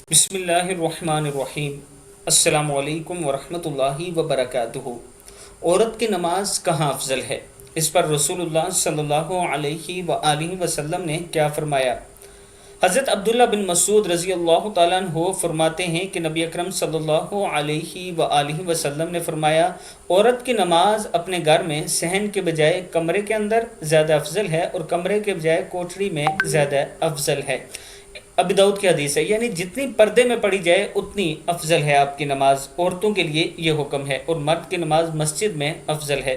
بسم اللہ الرحمن الرحیم۔ السلام علیکم ورحمۃ اللہ وبرکاتہ۔ عورت کی نماز کہاں افضل ہے؟ اس پر رسول اللہ صلی اللہ علیہ وآلہ وسلم نے کیا فرمایا؟ حضرت عبداللہ بن مسعود رضی اللہ تعالیٰ عنہ فرماتے ہیں کہ نبی اکرم صلی اللہ علیہ وآلہ وسلم نے فرمایا، عورت کی نماز اپنے گھر میں صحن کے بجائے کمرے کے اندر زیادہ افضل ہے اور کمرے کے بجائے کوٹھری میں زیادہ افضل ہے۔ ابی داؤد کی حدیث ہے، یعنی جتنی پردے میں پڑھی جائے اتنی افضل ہے آپ کی نماز۔ عورتوں کے لیے یہ حکم ہے، اور مرد کی نماز مسجد میں افضل ہے۔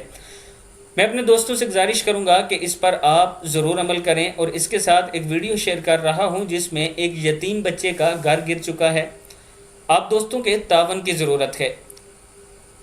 میں اپنے دوستوں سے گزارش کروں گا کہ اس پر آپ ضرور عمل کریں، اور اس کے ساتھ ایک ویڈیو شیئر کر رہا ہوں جس میں ایک یتیم بچے کا گھر گر چکا ہے۔ آپ دوستوں کے تعاون کی ضرورت ہے۔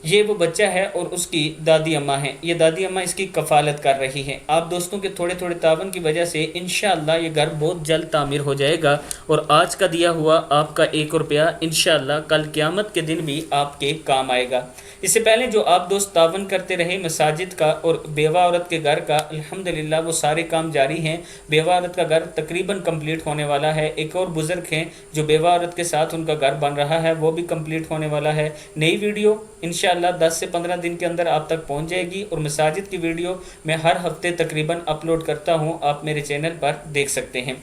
یہ وہ بچہ ہے اور اس کی دادی اماں ہیں، یہ دادی اماں اس کی کفالت کر رہی ہیں۔ آپ دوستوں کے تھوڑے تھوڑے تعاون کی وجہ سے انشاءاللہ یہ گھر بہت جلد تعمیر ہو جائے گا، اور آج کا دیا ہوا آپ کا 1 روپیہ انشاءاللہ کل قیامت کے دن بھی آپ کے کام آئے گا۔ اس سے پہلے جو آپ دوست تعاون کرتے رہے مساجد کا اور بیوہ عورت کے گھر کا، الحمدللہ وہ سارے کام جاری ہیں۔ بیوہ عورت کا گھر تقریباً کمپلیٹ ہونے والا ہے۔ ایک اور بزرگ ہیں جو بیوہ عورت کے ساتھ ان کا گھر بن رہا ہے، وہ بھی کمپلیٹ ہونے والا ہے۔ نئی ویڈیو انشاءاللہ 10 سے 15 دن کے اندر آپ تک پہنچ جائے گی، اور مساجد کی ویڈیو میں ہر ہفتے تقریباً اپلوڈ کرتا ہوں، آپ میرے چینل پر دیکھ سکتے ہیں۔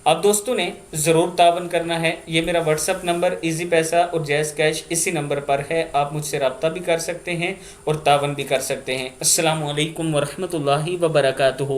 آپ دوستوں نے ضرور تعاون کرنا ہے۔ یہ میرا واٹس ایپ نمبر ایزی پیسہ اور جیز کیش اسی نمبر پر ہے، آپ مجھ سے رابطہ بھی کر سکتے ہیں اور تعاون بھی کر سکتے ہیں۔ السلام علیکم ورحمۃ اللہ وبرکاتہ۔